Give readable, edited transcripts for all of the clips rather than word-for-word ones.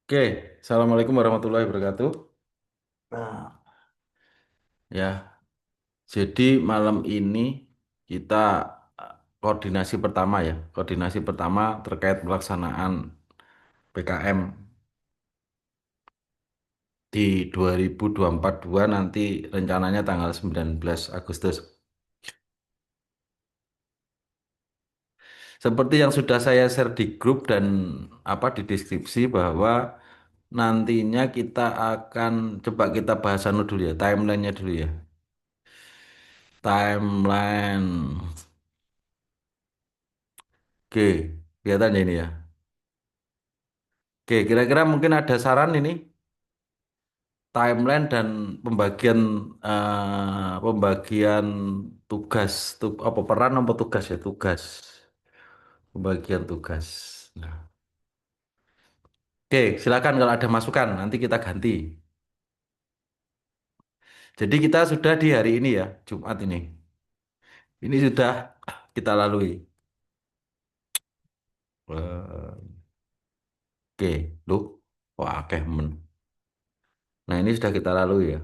Oke, Assalamualaikum warahmatullahi wabarakatuh. Nah, ya, jadi malam ini kita koordinasi pertama ya, koordinasi pertama terkait pelaksanaan PKM di 2024 nanti rencananya tanggal 19 Agustus. Seperti yang sudah saya share di grup dan di deskripsi bahwa nantinya kita akan coba kita bahas dulu ya, timelinenya dulu ya. Timeline. Oke, kelihatan ya ini ya. Oke, kira-kira mungkin ada saran ini timeline dan pembagian tugas, apa peran apa tugas ya tugas, pembagian tugas. Nah, oke, silakan kalau ada masukan nanti kita ganti. Jadi kita sudah di hari ini ya Jumat ini. Ini sudah kita lalui. Oke, loh, wah, oke, men. Nah ini sudah kita lalui ya.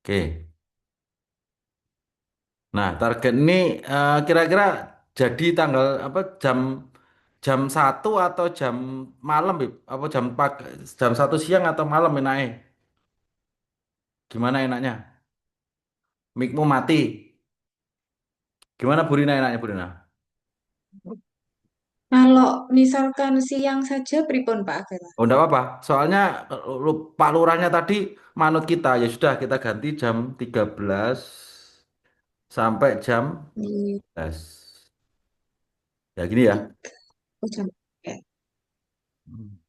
Oke. Nah, target ini kira-kira jadi tanggal apa jam 1 atau jam malam, Bib? Apa jam 1 siang atau malam enaknya? Gimana enaknya? Mikmu mati. Gimana Burina enaknya Burina? Kalau misalkan siang saja pripun Pak Agata? Oh, enggak apa-apa. Soalnya Pak Lurahnya tadi manut kita. Ya sudah, kita ganti jam 13 sampai jam Di 11. Ya gini ya. tiga oh, jam. Ya.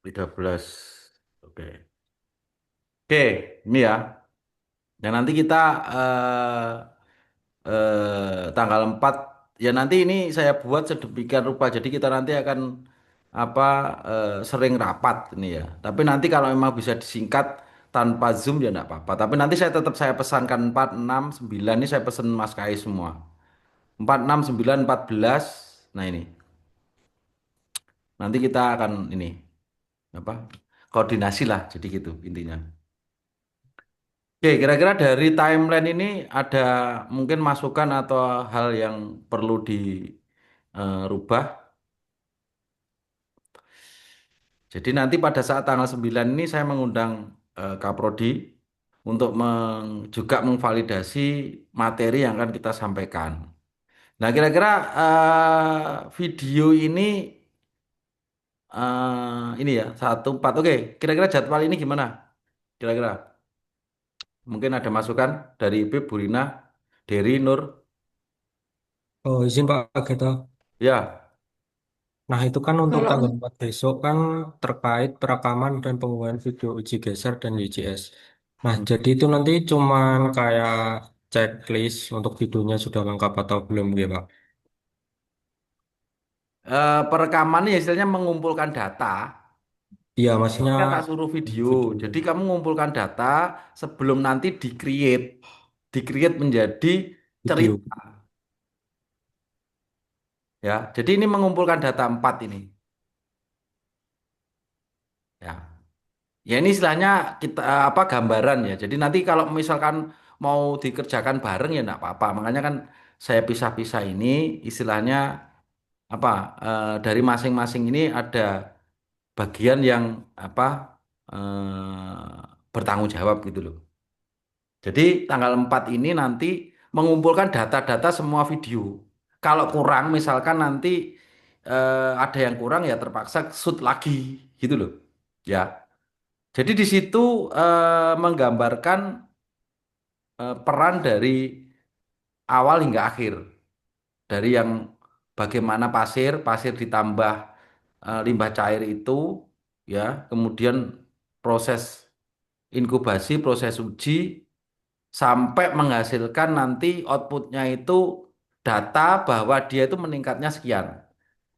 13. Oke. Oke, ini ya. Ya nanti kita tanggal 4 ya nanti ini saya buat sedemikian rupa jadi kita nanti akan apa sering rapat ini ya. Tapi nanti kalau memang bisa disingkat tanpa Zoom ya enggak apa-apa. Tapi nanti saya pesankan 4 6 9 ini saya pesan Mas Kai semua. 4 6 9 14. Nah ini. Nanti kita akan ini apa? Koordinasi lah jadi gitu intinya. Oke, kira-kira dari timeline ini ada mungkin masukan atau hal yang perlu dirubah. Jadi nanti pada saat tanggal 9 ini saya mengundang Kaprodi untuk juga memvalidasi materi yang akan kita sampaikan. Nah, kira-kira video ini ini ya 1 4. Oke, kira-kira jadwal ini gimana? Kira-kira mungkin ada masukan dari Bib, Burina, Dery, Nur. Oh, izin Pak Ageto. Ya. Nah, itu kan untuk Kalau tanggal 4 besok kan terkait perekaman dan penggunaan video uji geser dan UGS. Nah, jadi itu nanti cuman kayak checklist untuk videonya sudah lengkap atau belum gitu, Pak. Perekaman ini istilahnya mengumpulkan data. Iya, maksudnya Kan tak suruh video. video. Jadi kamu mengumpulkan data sebelum nanti di-create menjadi Video. cerita ya. Jadi ini mengumpulkan data 4 ini ya. Ya ini istilahnya kita gambaran ya. Jadi nanti kalau misalkan mau dikerjakan bareng ya enggak apa-apa. Makanya kan saya pisah-pisah ini istilahnya apa dari masing-masing ini ada bagian yang apa bertanggung jawab gitu loh. Jadi tanggal 4 ini nanti mengumpulkan data-data semua video. Kalau kurang misalkan nanti ada yang kurang ya terpaksa shoot lagi gitu loh. Ya. Jadi di situ menggambarkan peran dari awal hingga akhir. Dari yang bagaimana pasir ditambah limbah cair itu ya, kemudian proses inkubasi, proses uji sampai menghasilkan nanti outputnya itu data bahwa dia itu meningkatnya sekian.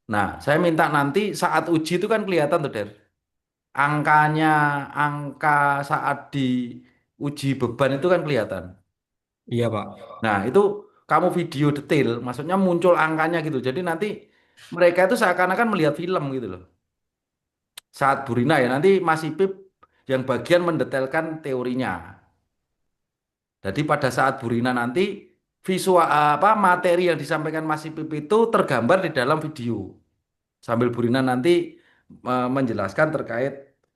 Nah, saya minta nanti saat uji itu kan kelihatan tuh, Der. Angkanya, angka saat di uji beban itu kan kelihatan. Iya, Pak. Nah, itu kamu video detail, maksudnya muncul angkanya gitu. Jadi nanti mereka itu seakan-akan melihat film gitu loh. Saat Bu Rina ya, nanti Mas Ipip yang bagian mendetailkan teorinya. Jadi pada saat Bu Rina nanti visual apa materi yang disampaikan Mas Ipip itu tergambar di dalam video. Sambil Bu Rina nanti menjelaskan terkait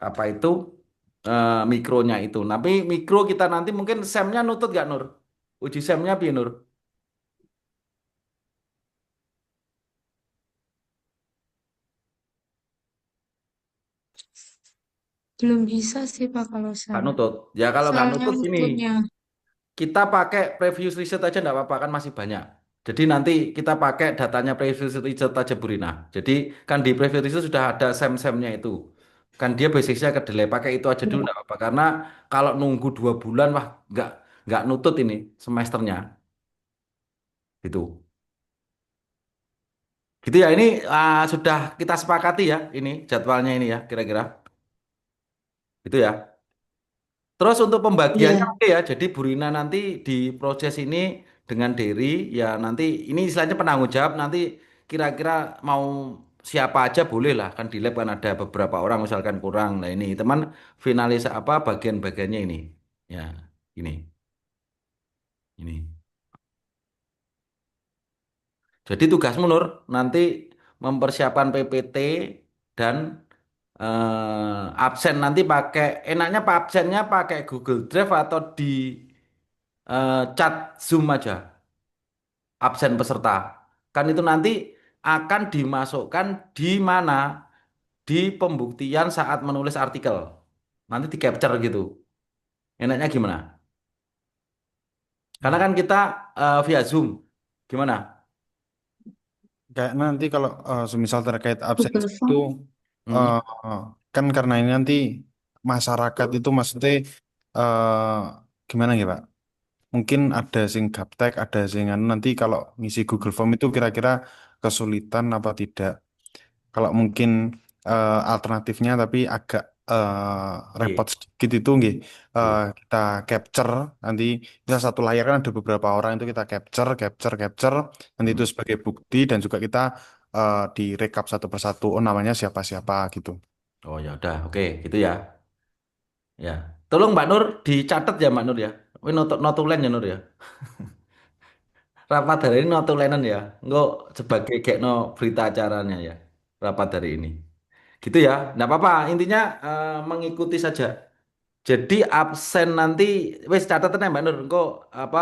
apa itu mikronya itu. Tapi mikro kita nanti mungkin semnya nutut gak Nur? Uji semnya piye Nur? Belum bisa sih Pak kalau Gak saya. nutut. Ya kalau nggak Soalnya nutut gini, outputnya. kita pakai previous research aja nggak apa-apa kan masih banyak. Jadi nanti kita pakai datanya previous research aja Burina. Jadi kan di previous research sudah ada sem-semnya itu. Kan dia basisnya kedelai pakai itu aja dulu nggak apa-apa. Karena kalau nunggu 2 bulan wah nggak nutut ini semesternya gitu. Gitu ya ini sudah kita sepakati ya ini jadwalnya ini ya kira-kira. Itu ya. Terus untuk pembagiannya Iya. oke ya, jadi Bu Rina nanti di proses ini dengan Derry ya nanti ini istilahnya penanggung jawab nanti kira-kira mau siapa aja boleh lah kan di lab kan ada beberapa orang misalkan kurang nah ini teman finalis apa bagian-bagiannya ya ini ini. Jadi tugasmu Nur nanti mempersiapkan PPT dan absen nanti pakai enaknya Pak absennya pakai Google Drive atau di chat Zoom aja absen peserta. Kan itu nanti akan dimasukkan di mana? Di pembuktian saat menulis artikel. Nanti di capture gitu. Enaknya gimana? Karena kan kita via Zoom. Gimana? Kayak nanti kalau semisal terkait absensi Google itu Form. Hmm. eh, kan karena ini nanti masyarakat itu maksudnya eh, gimana ya Pak? Mungkin ada sing gaptek, ada sing anu, nanti kalau ngisi Google Form itu kira-kira kesulitan apa tidak? Kalau mungkin alternatifnya tapi agak repot Oke. sedikit itu nggih Oke. kita capture nanti bisa satu layar kan ada beberapa orang itu kita capture nanti Hmm. itu sebagai bukti dan juga kita direkap satu persatu oh namanya siapa-siapa gitu. Oh ya udah, oke, gitu ya. Ya. Tolong Mbak Nur dicatat ya Mbak Nur ya. Ini notulen ya Nur ya. Rapat hari ini notulenan ya. Enggak sebagai kayak no berita acaranya ya. Rapat hari ini. Gitu ya. Nggak apa-apa. Intinya mengikuti saja. Jadi absen nanti wes catatan ya Mbak Nur. Engko apa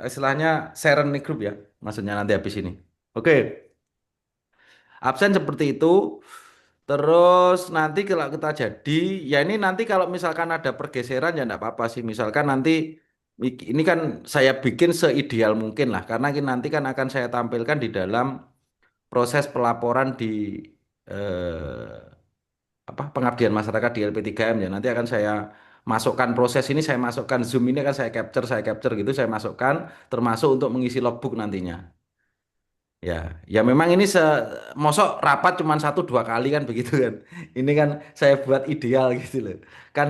istilahnya share nih grup ya. Maksudnya nanti habis ini. Oke, absen seperti itu. Terus nanti kalau kita jadi ya ini nanti kalau misalkan ada pergeseran ya enggak apa-apa sih. Misalkan nanti ini kan saya bikin seideal mungkin lah karena ini nanti kan akan saya tampilkan di dalam proses pelaporan di apa pengabdian masyarakat di LP3M ya. Nanti akan saya masukkan proses ini, saya masukkan Zoom ini akan saya capture gitu, saya masukkan termasuk untuk mengisi logbook nantinya. Ya, ya memang ini mosok rapat cuma 1 2 kali kan begitu kan. Ini kan saya buat ideal gitu loh. Kan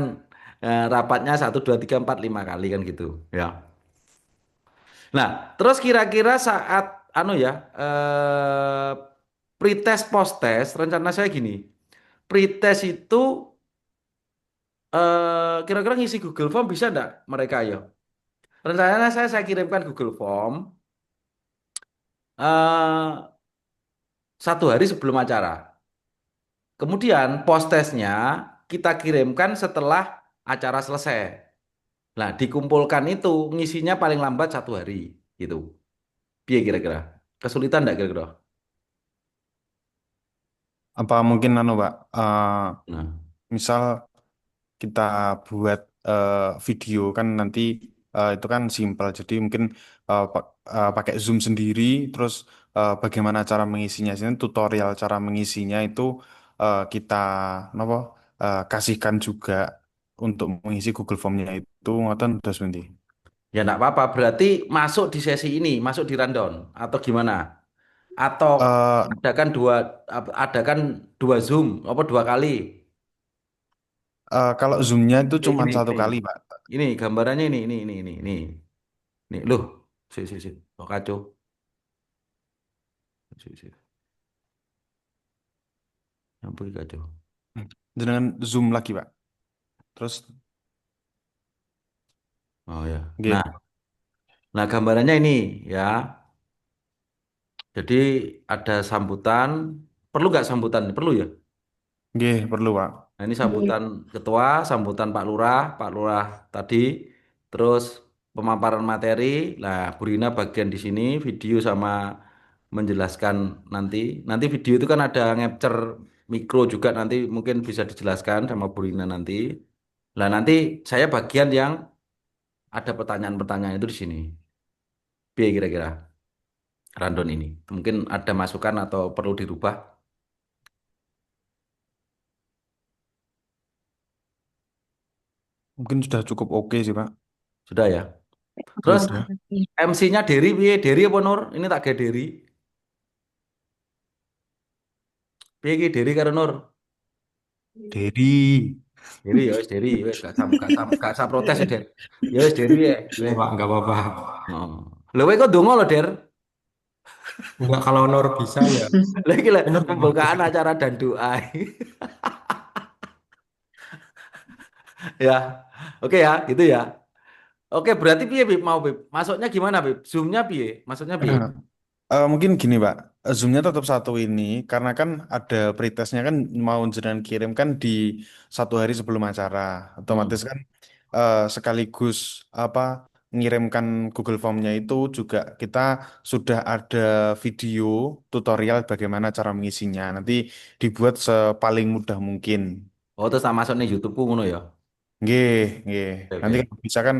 rapatnya 1 2 3 4 5 kali kan gitu. Ya. Nah, terus kira-kira saat anu ya pretest post-test rencana saya gini. Pretest itu kira-kira ngisi Google Form bisa enggak mereka ya? Rencananya saya kirimkan Google Form 1 hari sebelum acara. Kemudian post testnya kita kirimkan setelah acara selesai. Nah, dikumpulkan itu ngisinya paling lambat 1 hari gitu. Piye kira-kira? Kesulitan enggak kira-kira? Apa mungkin anu Pak Nah, misal kita buat video kan nanti itu kan simpel jadi mungkin pakai Zoom sendiri terus bagaimana cara mengisinya sini tutorial cara mengisinya itu kita apa kasihkan juga untuk mengisi Google Formnya itu ngoten terus nanti. ya enggak apa-apa. Berarti masuk di sesi ini, masuk di rundown atau gimana? Atau Eh, adakan 2 Zoom apa 2 kali? kalau Zoom-nya itu cuma satu Ini. kali Pak. Ini gambarannya ini. Nih, loh. Si. Oh, kacau. Si. Ampun kacau. Dengan Zoom lagi, Pak. Terus, Oh ya. nggih, Nah, nah gambarannya ini ya. Jadi ada sambutan. Perlu nggak sambutan? Perlu ya. nggih, perlu, Pak. Nah, ini Iya. sambutan ketua, sambutan Pak Lurah tadi, terus pemaparan materi. Nah, Bu Rina bagian di sini video sama menjelaskan nanti. Nanti video itu kan ada capture mikro juga nanti mungkin bisa dijelaskan sama Bu Rina nanti. Nah, nanti saya bagian yang ada pertanyaan-pertanyaan itu di sini. Biar kira-kira random ini. Mungkin ada masukan atau perlu dirubah. Mungkin sudah cukup oke sih, Pak. Sudah ya. Terus Sudah. Oke. MC-nya Dery, piye? Dery apa Nur? Ini tak kayak Dery. Piye iki Dery karo Nur? Dedi. Dery ya wis Dery, wis gak sam protes ya, Der. Ya wis Dery ya. Iya Pak, nggak apa-apa. Oh. Lho kowe kok ndonga lho, Der. Nggak kalau Nur bisa ya. Lah iki lho Nur nggak mau. pembukaan acara dan doa. Ya. Oke ya, gitu ya. Oke, berarti piye Bib mau Bib? Masuknya gimana Bib? Zoom-nya piye? Maksudnya piye? Mungkin gini, Pak. Zoom-nya tetap satu ini karena kan ada pretestnya kan mau jenengan kirim kan di 1 hari sebelum acara. Otomatis Hmm. kan sekaligus apa mengirimkan Google Form-nya itu juga kita sudah ada video tutorial bagaimana cara mengisinya. Nanti dibuat sepaling mudah mungkin. Oh, terus tak masuk nih YouTube-ku ngono ya. Nggih, nggih. Oke, Nanti oke. kalau bisa kan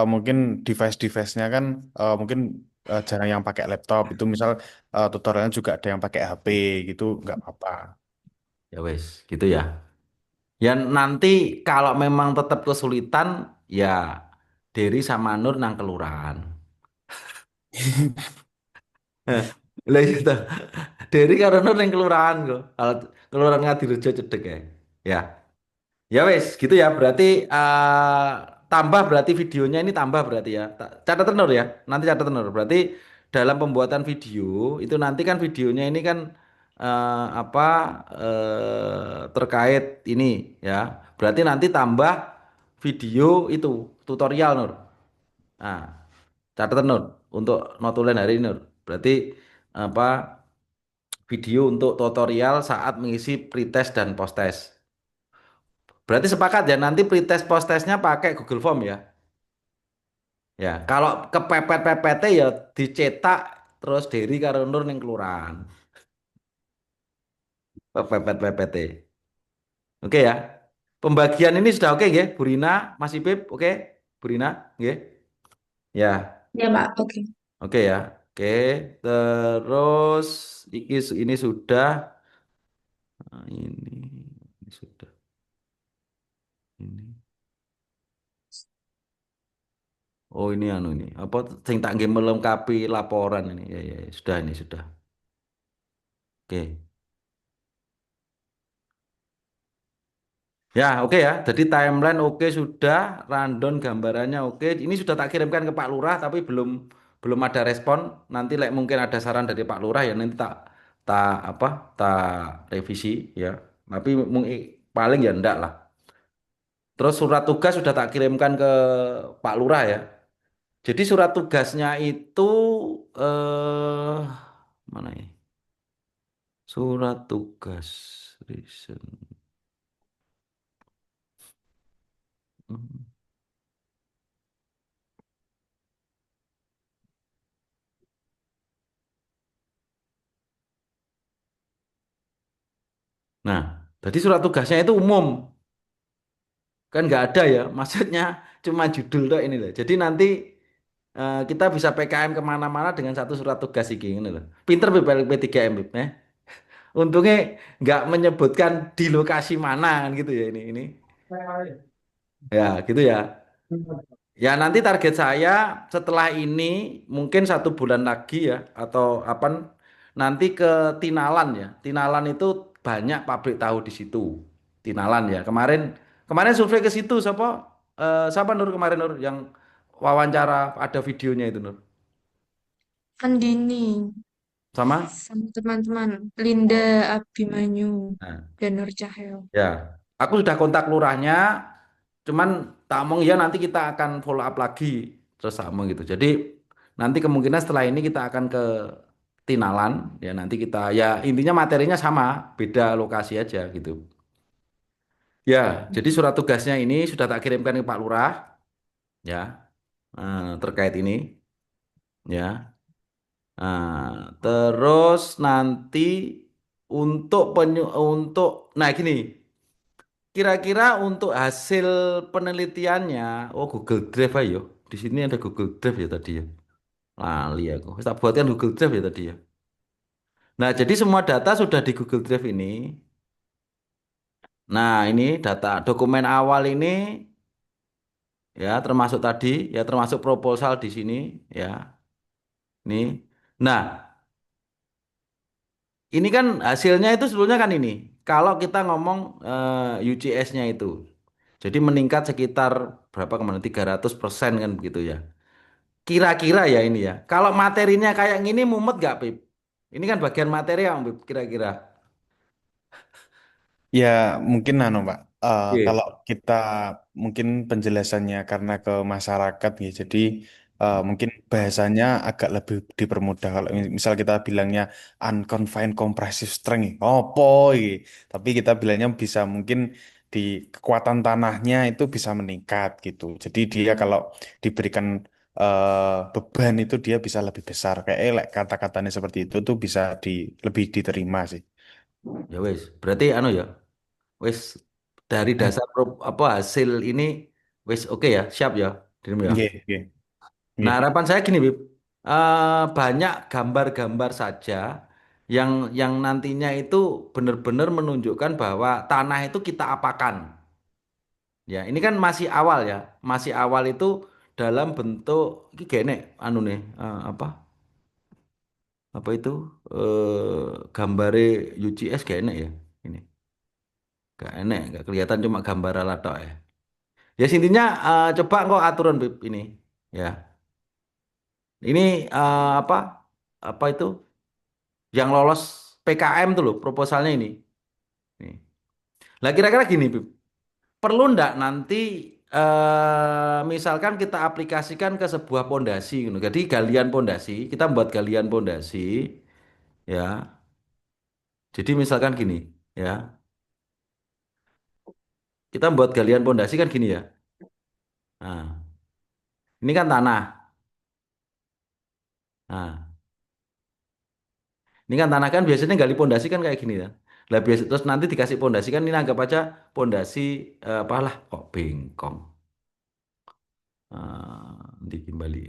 mungkin device-device-nya kan mungkin jarang yang pakai laptop itu misal tutorialnya juga ada yang pakai HP gitu nggak apa-apa. Ya wes, gitu ya. Ya nanti kalau memang tetap kesulitan ya Dery sama Nur nang kelurahan. Lah itu. Dery karo Nur nang kelurahan kok. Kalau kelurahan Ngadirejo cedek ya. Ya. Ya wes, gitu ya. Berarti tambah berarti videonya ini tambah berarti ya. Catatan Nur ya. Nanti catatan Nur. Berarti dalam pembuatan video itu nanti kan videonya ini kan apa terkait ini ya. Berarti nanti tambah video itu tutorial Nur. Nah, catatan Nur untuk notulen hari ini Nur. Berarti apa video untuk tutorial saat mengisi pretest dan posttest. Berarti sepakat ya nanti pretest posttestnya pakai Google Form ya. Ya, kalau kepepet-pepete ya dicetak terus Dery karo Nur ning kelurahan. Pepet-pepete. Oke ya. Pembagian ini sudah oke ya, Bu Rina, Mas Ipip, oke? Bu Rina, nggih. Ya, Ya, Pak. Oke. oke ya. Oke, terus ini sudah. Nah, ini sudah. Ini. Oh, ini anu ini. Apa sing tak nggih melengkapi laporan ini. Ya, ya, ya. Sudah ini sudah. Oke. Ya, oke ya. Jadi timeline oke sudah, rundown gambarannya oke. Ini sudah tak kirimkan ke Pak Lurah, tapi belum belum ada respon. Nanti mungkin ada saran dari Pak Lurah ya nanti tak tak apa tak revisi ya. Tapi mungkin paling ya enggak lah. Terus surat tugas sudah tak kirimkan ke Pak Lurah ya. Jadi surat tugasnya itu mana ya? Surat tugas reason. Hmm. Nah, jadi surat tugasnya itu umum. Kan nggak ada ya, maksudnya cuma judul tuh ini loh. Jadi nanti kita bisa PKM kemana-mana dengan satu surat tugas ini ini loh. Pinter P3M Bib, eh. Untungnya nggak menyebutkan di lokasi mana kan gitu ya ini. Ya gitu ya. Ya nanti target saya setelah ini mungkin 1 bulan lagi ya atau apa nanti ke Tinalan ya. Tinalan itu banyak pabrik tahu di situ. Tinalan ya. Kemarin kemarin survei ke situ siapa? Siapa Nur kemarin Nur yang wawancara ada videonya itu Nur. Andini. sama. sama teman-teman Linda Abimanyu Nah, dan Nur Cahyo. ya, aku sudah kontak lurahnya, cuman tak omong ya nanti kita akan follow up lagi terus sama gitu. Jadi nanti kemungkinan setelah ini kita akan ke Tinalan, ya nanti kita ya intinya materinya sama, beda lokasi aja gitu. Ya, jadi surat tugasnya ini sudah tak kirimkan ke Pak Lurah, ya terkait ini, ya. Terus nanti untuk nah gini. Kira-kira untuk hasil penelitiannya, oh Google Drive ayo. Di sini ada Google Drive ya tadi ya. Lali aku. Tak buatkan Google Drive ya tadi ya. Nah, jadi semua data sudah di Google Drive ini. Nah, ini data dokumen awal ini ya termasuk tadi ya termasuk proposal di sini ya. Nih. Nah, ini kan hasilnya itu sebetulnya kan ini. Kalau kita ngomong UCS-nya itu. Jadi meningkat sekitar berapa kemana 300% kan begitu ya. Kira-kira ya ini ya. Kalau materinya kayak gini mumet gak, Pip? Ini kan bagian materi yang Pip, kira-kira. Ya, mungkin Pak. Iya. Kalau kita mungkin penjelasannya karena ke masyarakat ya, jadi mungkin bahasanya agak lebih dipermudah. Kalau misal kita bilangnya unconfined compressive strength, opo iki? Tapi kita bilangnya bisa mungkin di kekuatan tanahnya itu bisa meningkat gitu. Jadi dia kalau diberikan beban itu dia bisa lebih besar. Kayak kata-katanya seperti itu tuh bisa lebih diterima sih. Ya wes, berarti anu ya. Wes dari dasar apa hasil ini wes oke ya, siap ya, dirimu ya. Nggih, nggih, Nah, nggih. harapan saya gini, Bib. Banyak gambar-gambar saja yang nantinya itu benar-benar menunjukkan bahwa tanah itu kita apakan. Ya, ini kan masih awal ya. Masih awal itu dalam bentuk ini gini anu nih apa? Apa itu gambare UCS gak enak ya ini gak enak gak kelihatan cuma gambar ala tok ya ya intinya coba kok aturan Bib ini ya ini apa apa itu yang lolos PKM tuh loh proposalnya ini. Nih. Lah kira-kira gini Bib perlu ndak nanti misalkan kita aplikasikan ke sebuah pondasi gitu. Jadi galian pondasi kita buat galian pondasi ya jadi misalkan gini ya kita buat galian pondasi kan gini ya. Nah, ini kan tanah. Nah, ini kan tanah kan biasanya gali pondasi kan kayak gini ya. Lah biasa terus nanti dikasih pondasi kan ini anggap aja pondasi apalah kok bengkong. Di kembali.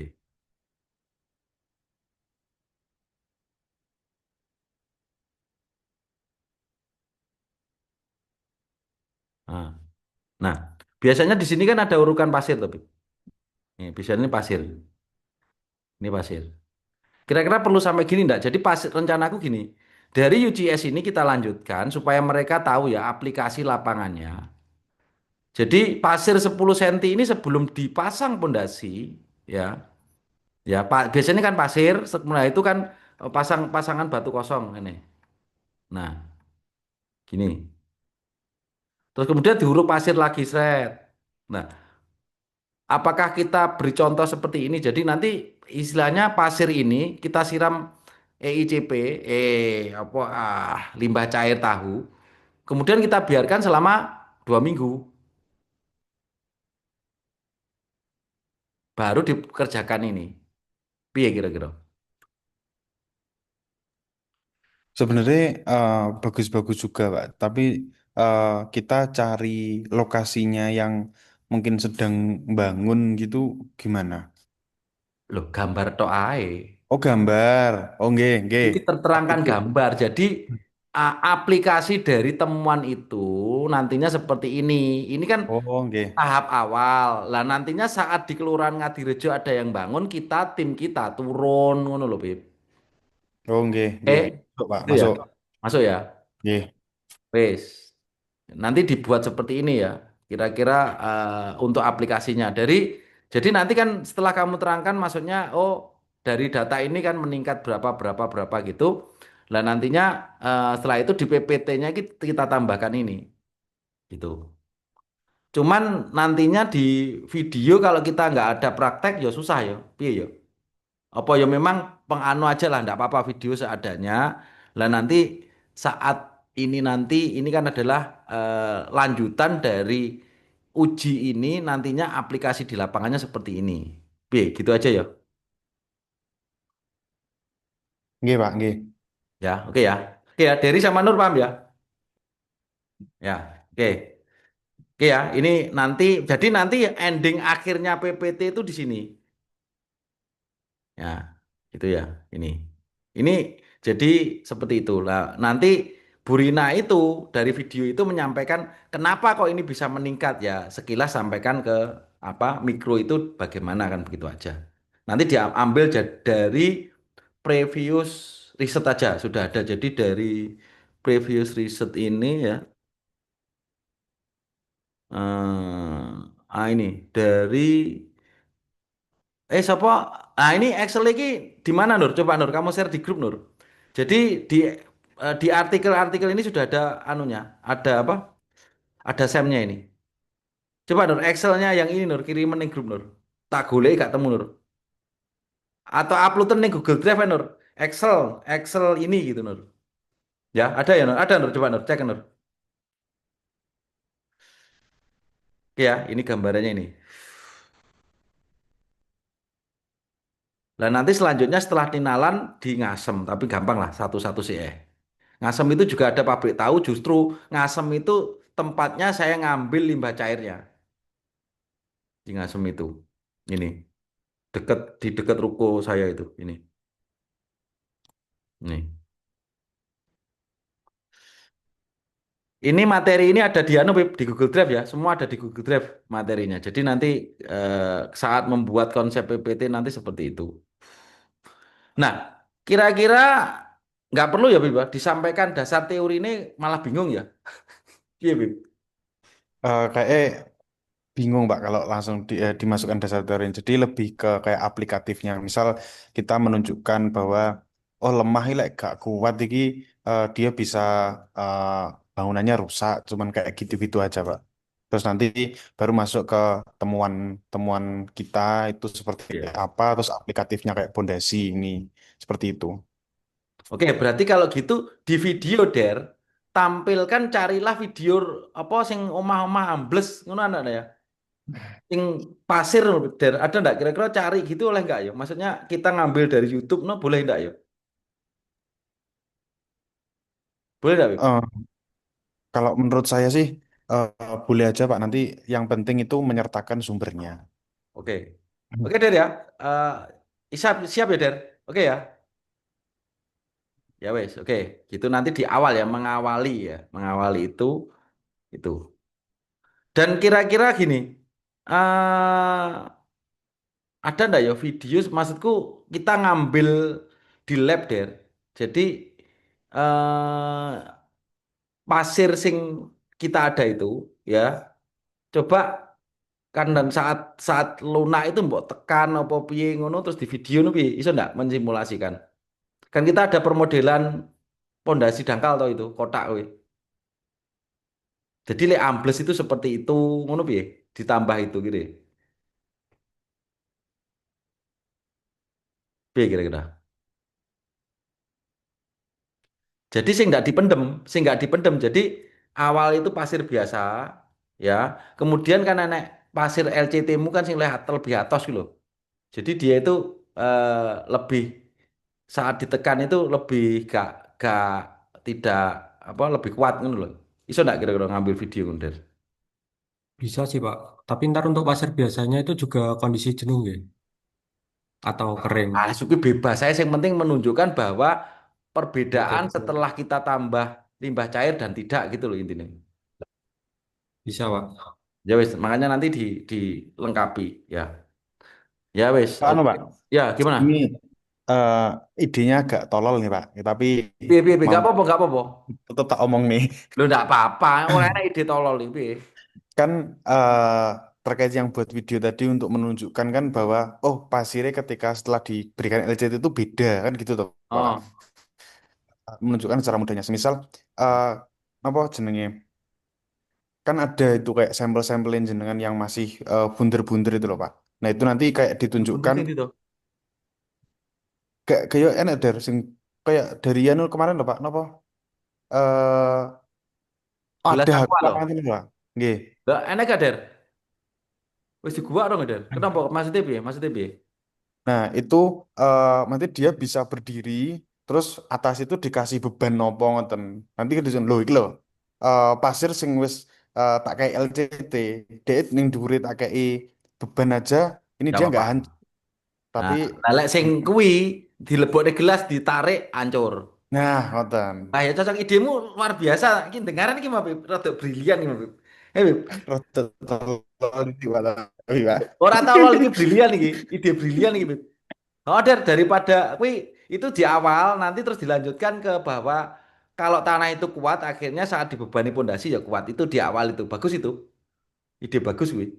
Nah, nah, biasanya di sini kan ada urukan pasir tapi. Nih, biasanya ini pasir. Ini pasir. Kira-kira perlu sampai gini enggak? Jadi pasir rencanaku gini. Dari UGS ini kita lanjutkan supaya mereka tahu ya aplikasi lapangannya. Jadi pasir 10 cm ini sebelum dipasang pondasi ya. Ya, Pak, biasanya kan pasir, setelah itu kan pasangan batu kosong ini. Nah, gini. Terus kemudian diuruk pasir lagi, seret. Nah, apakah kita beri contoh seperti ini? Jadi nanti istilahnya pasir ini kita siram EICP, apa limbah cair tahu. Kemudian kita biarkan selama 2 minggu, baru dikerjakan ini. Piye kira-kira? Sebenarnya bagus-bagus juga, Pak. Tapi eh, kita cari lokasinya yang mungkin sedang bangun gitu gimana? Loh, gambar tok ae. Oh, gambar. Oh, nggih, nggih. Ini Tapi terterangkan gambar. Jadi aplikasi dari temuan itu nantinya seperti ini. Ini kan oh, nggih. tahap awal. Lah nantinya saat di Kelurahan Ngadirejo ada yang bangun, kita tim kita turun ngono loh, Bib. Oh, nggih, nggih. Masuk, Pak. Itu ya. Masuk. Masuk ya. Nggih. Wes. Nanti dibuat seperti ini ya. Kira-kira untuk aplikasinya. Jadi nanti kan setelah kamu terangkan maksudnya oh dari data ini kan meningkat berapa berapa berapa gitu. Lah nantinya setelah itu di PPT-nya kita tambahkan ini gitu. Cuman nantinya di video kalau kita nggak ada praktek ya susah ya. Piye ya? Apa ya memang penganu aja lah, nggak apa-apa video seadanya. Lah nanti saat ini nanti ini kan adalah lanjutan dari uji ini nantinya aplikasi di lapangannya seperti ini. Piye, gitu aja ya. Nggih, Pak, nggih. Ya, oke ya. Oke ya, Dery sama Nur paham ya? Ya, oke. Oke ya, ini nanti jadi nanti ending akhirnya PPT itu di sini. Ya, itu ya. Ini. Ini jadi seperti itu. Lah, nanti Bu Rina itu dari video itu menyampaikan kenapa kok ini bisa meningkat ya. Sekilas sampaikan ke apa mikro itu bagaimana kan begitu aja. Nanti diambil dari previous riset aja sudah ada. Jadi dari previous riset ini ya. Ini dari siapa? Ah ini Excel lagi di mana Nur? Coba Nur, kamu share di grup Nur. Jadi di artikel-artikel ini sudah ada anunya, ada apa? Ada semnya ini. Coba Nur, Excelnya yang ini Nur, kirimin nih grup Nur. Tak golek gak temu Nur. Atau upload nih Google Drive ya, Nur. Excel ini gitu Nur. Ya, ada ya Nur, ada Nur, coba Nur, cek Nur. Oke ya, ini gambarannya ini. Nah nanti selanjutnya setelah tinalan di Ngasem, tapi gampang lah satu-satu sih Ngasem itu juga ada pabrik tahu, justru Ngasem itu tempatnya saya ngambil limbah cairnya di Ngasem itu. Ini di dekat ruko saya itu. Ini. Ini materi ini ada di anu Bib, di Google Drive ya, semua ada di Google Drive materinya. Jadi nanti saat membuat konsep PPT nanti seperti itu. Nah, kira-kira nggak perlu ya Bib, ya, disampaikan dasar teori ini malah bingung ya. Iya Bib. Kayaknya bingung Pak kalau langsung dimasukkan dasar teori. Jadi lebih ke kayak aplikatifnya. Misal kita menunjukkan bahwa oh lemah ini gak kuat iki dia bisa eh, bangunannya rusak. Cuman kayak gitu-gitu aja Pak. Terus nanti baru masuk ke temuan-temuan kita itu seperti Iya. apa. Terus aplikatifnya kayak pondasi ini seperti itu. Oke, berarti kalau gitu di video Der tampilkan carilah video apa sing omah-omah ambles ngono ana ndak ya? Sing pasir Der ada ndak kira-kira cari gitu oleh nggak ya? Maksudnya kita ngambil dari YouTube no boleh ndak ya? Boleh ndak, Bib? Eh, Kalau menurut saya sih boleh aja Pak. Nanti yang penting itu menyertakan sumbernya. Oke. Oke Der ya. Siap siap ya Der. Oke ya. Ya wes, oke. Gitu nanti di awal ya mengawali ya, mengawali itu. Dan kira-kira gini, eh ada ndak ya video? Maksudku kita ngambil di lab der. Jadi pasir sing kita ada itu ya, coba kan dan saat saat lunak itu mbok tekan apa piye ngono terus di video nu piye? Iso ndak mensimulasikan? Kan kita ada permodelan pondasi dangkal toh itu kotak we. Jadi lek ambles itu seperti itu ngono piye? Ditambah itu gitu. Piye kira-kira? Jadi sing nggak dipendem. Jadi awal itu pasir biasa, ya. Kemudian kan nenek pasir LCT-mu kan sing lebih atas gitu loh. Jadi dia itu lebih saat ditekan itu lebih gak tidak apa lebih kuat gitu loh. Iso nggak kira-kira ngambil video ngono, Der? Bisa sih Pak. Tapi ntar untuk pasir biasanya itu juga kondisi jenuh ya? Atau kering. Ah, suki bebas. Saya yang penting menunjukkan bahwa Oke, perbedaan oke. setelah kita tambah limbah cair dan tidak gitu loh intinya. Bisa Pak. Ya wes, makanya nanti dilengkapi ya. Ya wes, Anu oke. Pak, Ya gimana? ini eh, idenya agak tolol nih Pak, ya, tapi Piye piye piye, mau gak apa-apa gak apa-apa. tetap tak omong nih. Lu ndak apa-apa, ora enak ide tolol iki piye. Kan terkait yang buat video tadi untuk menunjukkan kan bahwa oh pasirnya ketika setelah diberikan LCT itu beda kan gitu toh Pak. Oh, Menunjukkan secara mudahnya. Semisal eh apa jenenge? Kan ada itu kayak sampel-sampel jenengan yang masih bunder-bunder itu loh Pak. Nah, itu nanti kayak bener ditunjukkan sih itu. kayak enak dari sing kayak dari Anu kemarin loh Pak. Napa? Eh Gelas ada aqua aku loh. apa nanti Pak? Nggih. Lah enak gak, Der? Wis di gua dong, Der. Kenapa maksudnya piye? Maksudnya piye? Nah, itu nanti dia bisa berdiri, terus atas itu dikasih beban nopo ngoten. Nanti kan disusun lho iki lho. Pasir sing wis tak kayak LCT, dia ning dhuwure tak kayak beban aja, ini Gak dia apa-apa. nggak hancur. Tapi Nah, lek sing kuwi dilebokne gelas ditarik hancur. nah, ngoten. Ah ya cocok idemu luar biasa. Iki dengaran iki Mbak Bib, rada brilian iki Mbak Bib. Bib. Rada tolol iki Pak. Tapi, Pak. Ora tau lol iki brilian iki. Ide brilian iki Bib. Oh, daripada kuwi itu di awal nanti terus dilanjutkan ke bahwa kalau tanah itu kuat akhirnya saat dibebani pondasi ya kuat. Itu di awal itu. Bagus itu. Ide bagus kuwi.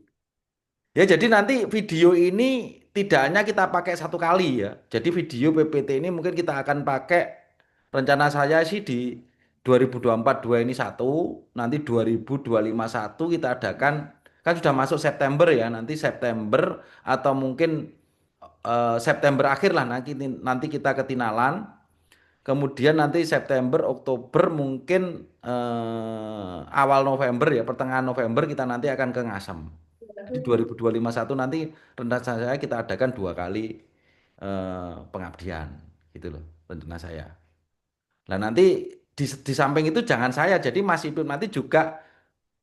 Ya, jadi nanti video ini tidak hanya kita pakai satu kali ya. Jadi video PPT ini mungkin kita akan pakai rencana saya sih di 2024 dua ini satu, nanti 2025 satu kita adakan kan sudah masuk September ya, nanti September atau mungkin September akhir lah nanti kita ketinalan. Kemudian nanti September, Oktober mungkin awal November ya, pertengahan November kita nanti akan ke Ngasem. Jadi 2025 nanti rencana saya kita adakan dua kali pengabdian gitu loh rencana saya. Nah nanti di samping itu jangan saya, jadi Mas Ipim nanti juga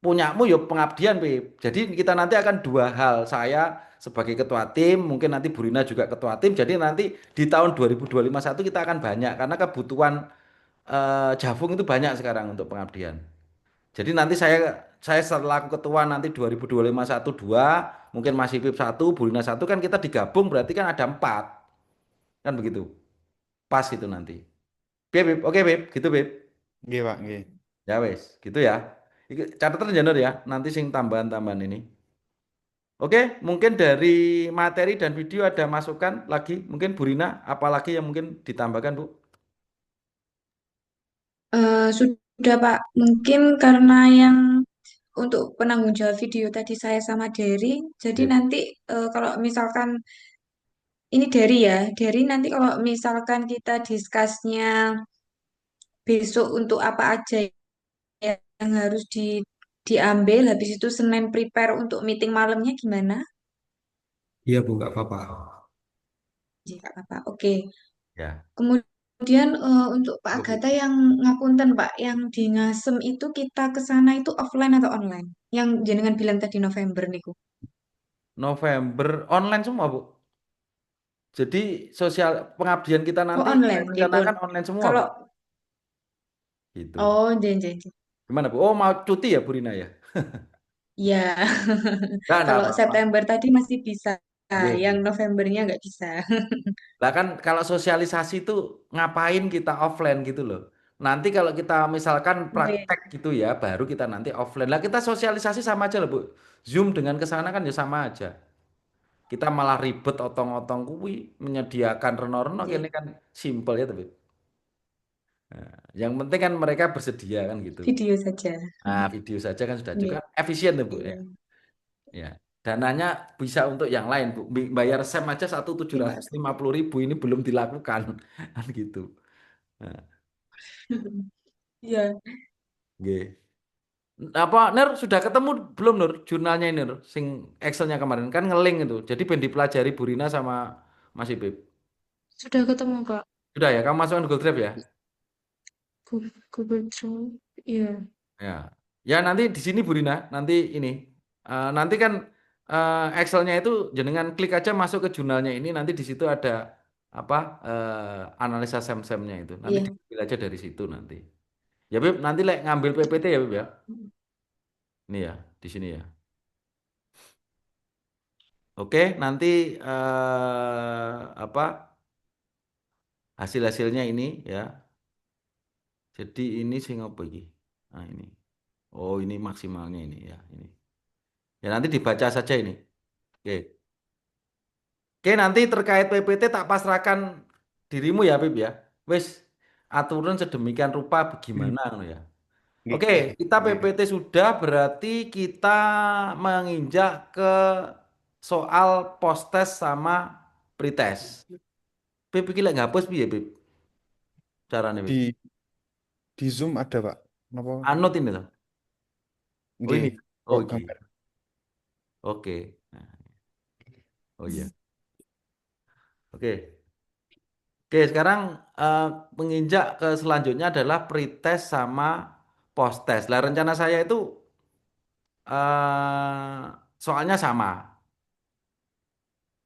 punyamu ya pengabdian Pip. Jadi kita nanti akan dua hal, saya sebagai ketua tim, mungkin nanti Burina juga ketua tim. Jadi nanti di tahun 2025 kita akan banyak karena kebutuhan Javung itu banyak sekarang untuk pengabdian. Jadi nanti saya selaku ketua nanti 2025 dua, mungkin Mas Ipip satu, Burina satu kan kita digabung berarti kan ada empat. Kan begitu. Pas itu nanti. Bip, Bip. Oke, Bip. Gitu, Bip. Nggih, Pak, nggih. Ya wes, gitu ya. Catatan janur ya, nanti sing tambahan-tambahan ini. Oke, mungkin dari materi dan video ada masukan lagi, mungkin Bu Rina, apalagi yang mungkin ditambahkan Bu? Sudah Pak, mungkin karena yang untuk penanggung jawab video tadi saya sama Derry, jadi Ya. nanti kalau misalkan ini Derry nanti kalau misalkan kita diskusnya besok untuk apa aja yang harus diambil, habis itu Senin prepare untuk meeting malamnya gimana? Iya Bu, nggak apa-apa. Ya, nggak apa-apa. Oke. Ya. Kemudian untuk Pak Bu. Agatha yang ngapunten Pak, yang di Ngasem itu kita ke sana itu offline atau online? Yang jenengan bilang tadi November niku. November online semua Bu. Jadi sosial pengabdian kita Oh nanti kita online, nggih pun. rencanakan online semua Kalau Bu. Gitu. oh jen. Gimana Bu? Oh mau cuti ya Bu Rina ya? Ya, Enggak kalau apa-apa. September tadi masih bisa, Nggih, yang nggih. Novembernya nggak bisa. Lah kan kalau sosialisasi itu ngapain kita offline gitu loh. Nanti kalau kita misalkan Oh, iya. praktek gitu ya, baru kita nanti offline. Lah kita sosialisasi sama aja loh Bu. Zoom dengan ke sana kan ya sama aja. Kita malah ribet otong-otong kuwi menyediakan reno-reno Iya. ini kan simple ya tapi. Yang penting kan mereka bersedia kan gitu. Video saja. Nah, video saja kan sudah cukup Iya. kan efisien tuh Bu ya. Iya. Ya. Dananya bisa untuk yang lain Bu. Bayar SEM aja satu tujuh Iya, ratus Pak. lima puluh ribu ini belum dilakukan kan gitu. Nah, Iya. nggih. Apa Nur sudah ketemu belum Nur jurnalnya ini Nur sing Excelnya kemarin kan ngeling itu. Jadi ben dipelajari Burina sama Mas Ipip. Sudah ketemu Pak. Sudah ya, kamu masukkan Google Drive ya? Google Drive. Iya. Ya. Ya nanti di sini Bu Rina, nanti ini nanti kan Excelnya itu jenengan klik aja masuk ke jurnalnya ini nanti di situ ada apa analisa sem-semnya itu. Nanti Iya. diambil aja dari situ nanti. Ya Beb, nanti ngambil PPT ya Beb ya. Ini ya, di sini ya. Oke, nanti apa hasil-hasilnya ini ya. Jadi ini sing apa iki? Nah ini. Oh, ini maksimalnya ini ya, ini. Ya nanti dibaca saja ini. Oke. Oke, nanti terkait PPT tak pasrahkan dirimu ya, Pip ya. Wis aturan sedemikian rupa bagaimana ngono ya. Oke, Nggih, kita nggih. PPT sudah berarti kita menginjak ke soal post-test sama pretest. Pip iki lek ngapus piye, Pip? Carane, Pip. Di di Zoom ada, Pak. Napa? Anut ini loh. Oh Nggih. ini. Oh Kok iki. gambar? Oke. Nah, oh iya. Oke. Oke, sekarang eh, menginjak ke selanjutnya adalah pretest sama post-test. Lah rencana saya itu soalnya sama.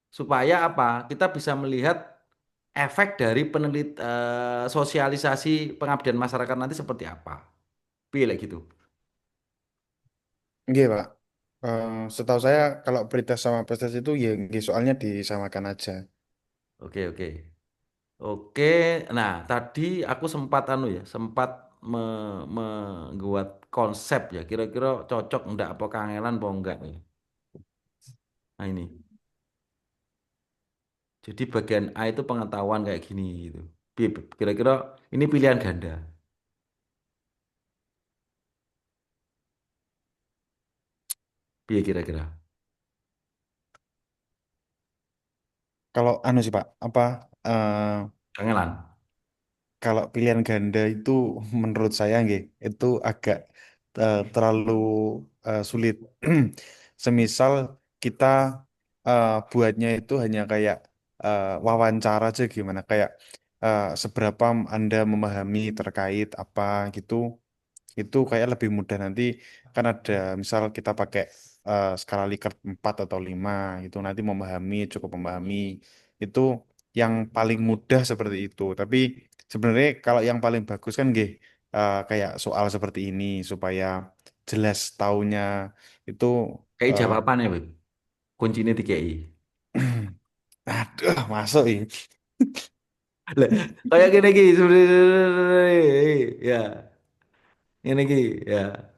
Supaya apa? Kita bisa melihat efek dari sosialisasi pengabdian masyarakat nanti seperti apa. Pilih gitu. Nggih, Pak. Setahu saya kalau pretest sama post-test itu ya nggih, soalnya disamakan aja. Oke, oke. Oke, nah tadi aku sempat anu ya, sempat membuat konsep ya, kira-kira cocok enggak apa kangelan apa enggak ya. Nah ini, jadi bagian A itu pengetahuan kayak gini gitu. Kira-kira ini pilihan ganda. Piye kira-kira? Kalau anu sih, Pak, apa Kangelan. kalau pilihan ganda itu menurut saya nggih, itu agak terlalu sulit. Semisal kita buatnya itu hanya kayak wawancara aja gimana, kayak seberapa Anda memahami terkait apa gitu, itu kayak lebih mudah. Nanti kan ada misal kita pakai skala Likert 4 atau 5 gitu, nanti memahami, cukup memahami itu yang paling mudah seperti itu. Tapi sebenarnya kalau yang paling bagus kan nggih, kayak soal seperti ini supaya jelas taunya itu. Kayak eh, jawabannya, Beb. Kuncinya 3I. Aduh, masuk ini. Lah, kayak gini gini sebenarnya ya, ini gini ya.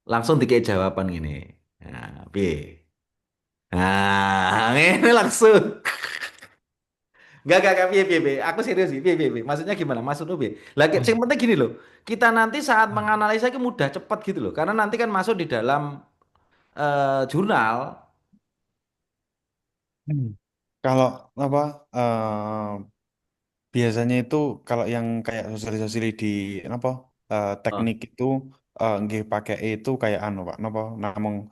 Langsung dikei jawaban gini. Nah, piye? Nah, ini langsung. Enggak, piye, piye, piye. Aku serius sih, piye, piye, piye. Maksudnya gimana? Maksudnya piye? Lagi, yang penting gini loh. Kita nanti saat menganalisa itu mudah cepat gitu loh. Karena nanti kan masuk di dalam jurnal. Hmm. Kalau apa biasanya itu kalau yang kayak sosialisasi di apa Oh, teknik itu nggih pakai itu kayak anu Pak, napa namung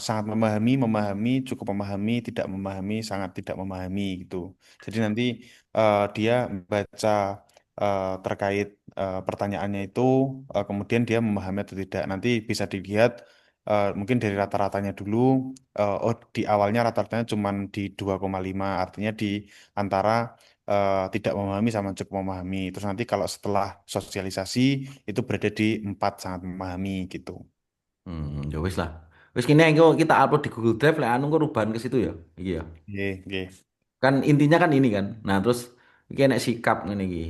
sangat memahami, memahami, cukup memahami, tidak memahami, sangat tidak memahami gitu. Jadi nanti dia baca terkait pertanyaannya itu, kemudian dia memahami atau tidak. Nanti bisa dilihat mungkin dari rata-ratanya dulu. Oh, di awalnya rata-ratanya cuma di 2,5, artinya di antara tidak memahami sama cukup memahami. Terus nanti kalau setelah sosialisasi itu berada di 4 sangat memahami gitu. ya wis lah. Wis kini engko kita upload di Google Drive lah anu kok rubahan ke situ ya. Iya. Nggih, nggih. Kan intinya kan ini kan. Nah, terus iki nek sikap ngene iki.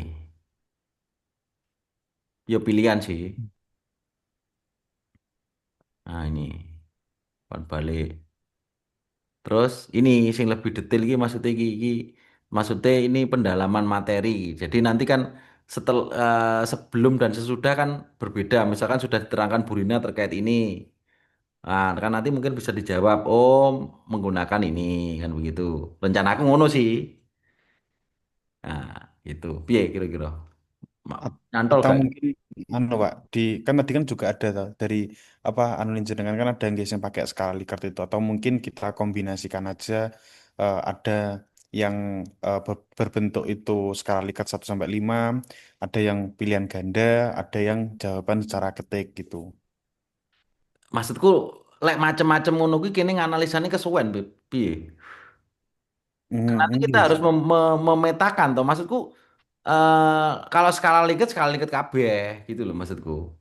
Ya pilihan sih. Nah, ini pan balik. Terus ini sing lebih detail iki maksudnya iki maksudnya ini pendalaman materi. Jadi nanti kan sebelum dan sesudah kan berbeda. Misalkan sudah diterangkan Burina terkait ini. Nah, kan nanti mungkin bisa dijawab, oh menggunakan ini kan begitu. Rencana aku ngono sih. Nah, gitu. Piye kira-kira? Nyantol Atau gak? mungkin anu Pak, di kan tadi kan juga ada tuh, dari apa anu jenengan kan ada yang pakai skala Likert itu, atau mungkin kita kombinasikan aja ada yang berbentuk itu skala Likert 1 sampai 5, ada yang pilihan ganda, ada yang jawaban secara ketik gitu. Maksudku lek macem-macem ngono kuwi kene nganalisane kesuwen piye? Nanti kita Enggak harus sih. memetakan toh. Maksudku kalau skala liket kabeh gitu loh maksudku.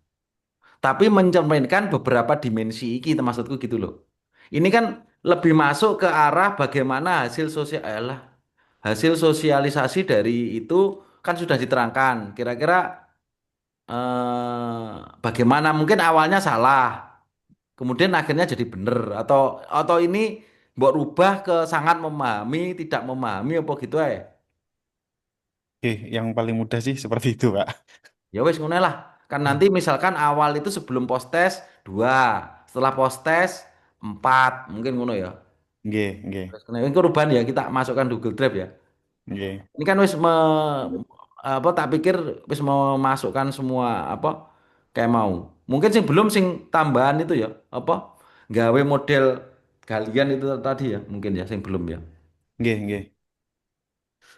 Tapi mencerminkan beberapa dimensi iki maksudku gitu loh. Ini kan lebih masuk ke arah bagaimana hasil sosialisasi dari itu kan sudah diterangkan. Kira-kira bagaimana mungkin awalnya salah. kemudian akhirnya jadi bener atau ini mbok rubah ke sangat memahami, tidak memahami apa gitu ya. Oke, yang paling mudah sih seperti itu, Pak. Ya wes ngono lah. Kan nanti misalkan awal itu sebelum post test 2, setelah post test 4, mungkin ngono ya. Nggih, nggih, Terus ini perubahan ya kita masukkan Google Drive ya. nggih. Ini kan apa tak pikir wis mau masukkan semua apa kayak mau. Mungkin sing belum sing tambahan itu ya, apa gawe model galian itu tadi ya, mungkin ya sing belum ya. Nggih, nggih.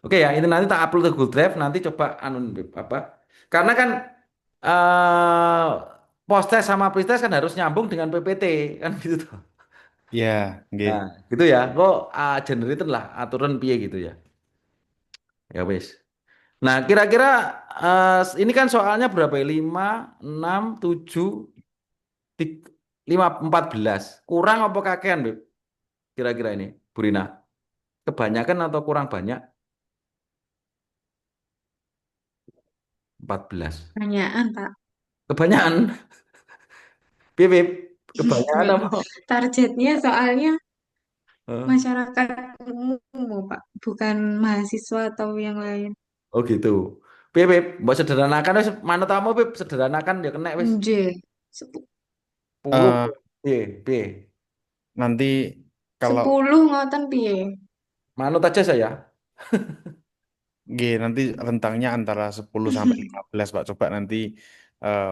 Oke ya, itu nanti tak upload ke Google Drive, nanti coba anu apa? Karena kan eh post-test sama pre-test kan harus nyambung dengan PPT kan gitu tuh. Ya, Nah, nggih. gitu ya. Kok generator lah aturan piye gitu ya. Ya wis. Nah, kira-kira ini kan soalnya berapa ya? 5, 6, 7, 5, 14. Kurang apa kakean, Beb? Kira-kira ini, Bu Rina. Kebanyakan atau kurang banyak? 14. Pertanyaan, Pak. Kebanyakan. Beb, Beb. Kebanyakan Enggak. apa? Targetnya soalnya Eh, masyarakat umum, Pak, bukan mahasiswa atau yang lain. Oh gitu. Beb, Beb. Mbak sederhanakan wis manut kamu, Beb. Sederhanakan ya kena wis. Nggih. 10. Eh, B, B. nanti kalau 10 ngoten piye? Manut aja saya. nanti rentangnya antara 10 sampai 15, Pak. Coba nanti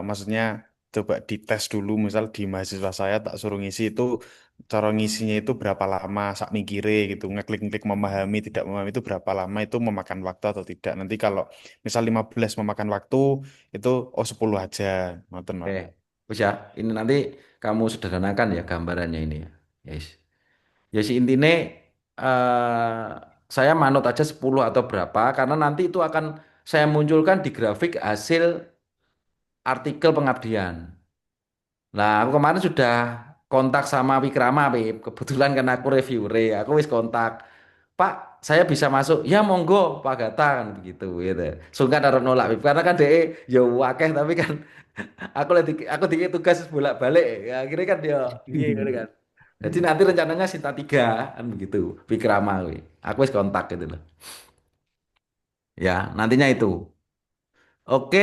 maksudnya coba dites dulu misal di mahasiswa saya tak suruh ngisi itu cara ngisinya itu berapa lama sak mikire gitu ngeklik-ngeklik memahami tidak memahami itu berapa lama itu memakan waktu atau tidak. Nanti kalau misal 15 memakan waktu itu 10 aja. Ngoten, Pak. Oke. Wis ya. Ini nanti kamu sederhanakan ya gambarannya ini ya. Yes. Ya si intine saya manut aja 10 atau berapa karena nanti itu akan saya munculkan di grafik hasil artikel pengabdian. Nah, aku kemarin sudah kontak sama Wikrama, Beb. Kebetulan kan aku reviewer, aku wis kontak. Pak, saya bisa masuk. Ya monggo, Pak Gata kan begitu gitu. Sungkan harus nolak, Beb. Karena kan DE ya wakeh tapi kan aku dikit tugas bolak-balik. Ya akhirnya kan dia piye gitu kan. Jadi nanti rencananya Sinta 3 kan begitu. Wikrama kuwi. Aku wis kontak gitu loh. Ya, nantinya itu. Oke,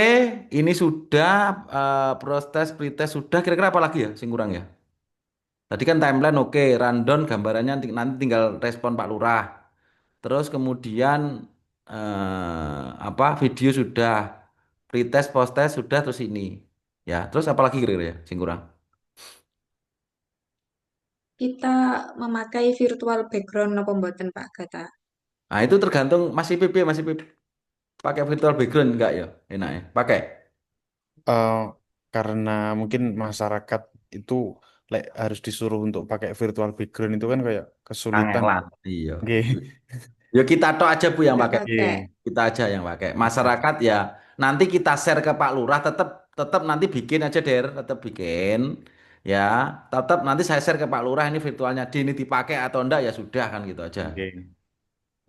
ini sudah proses pretest sudah. Kira-kira apa lagi ya sing kurang ya? Tadi kan timeline oke, rundown gambarannya nanti tinggal respon Pak Lurah. Terus kemudian apa video sudah, pretest, posttest sudah terus ini. Ya, terus apa lagi kira-kira ya sing kurang? Kita memakai virtual background apa mboten, Pak Gata? Nah, itu tergantung masih PP pakai virtual background enggak ya? Enak ya. Pakai. Eh, karena mungkin masyarakat itu harus disuruh untuk pakai virtual background itu kan kayak kesulitan. Kangelan. Iya. Oke. Ya kita tok aja Bu yang Nggak pakai. pakai. Kita aja yang pakai. Masyarakat ya nanti kita share ke Pak Lurah tetap tetap nanti bikin aja Der, tetap bikin ya. Tetap nanti saya share ke Pak Lurah ini virtualnya di ini dipakai atau enggak ya sudah kan gitu aja. Oke.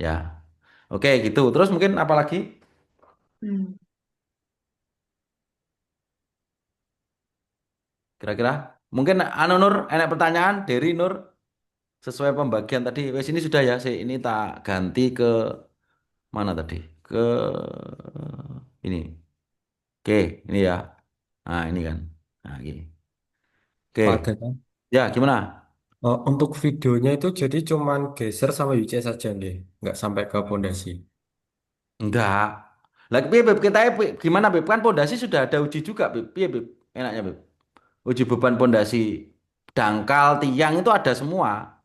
Ya. Oke gitu. Terus mungkin apa lagi? Hmm. Kira-kira mungkin anu Nur, enak pertanyaan dari Nur sesuai pembagian tadi. Wes ini sudah ya, ini tak ganti ke mana tadi? Ke ini. Oke, ini ya. Nah, ini kan. Nah, gini. Pak Oke. Gata. Ya, gimana? Untuk videonya itu jadi cuman geser sama UCS saja nih, nggak sampai ke pondasi. Enggak. Lagi piye, Beb? Kita gimana, Beb? Kan pondasi sudah ada uji juga, Beb. Piye, Beb? Enaknya, Beb. Uji beban pondasi dangkal, tiang itu ada semua.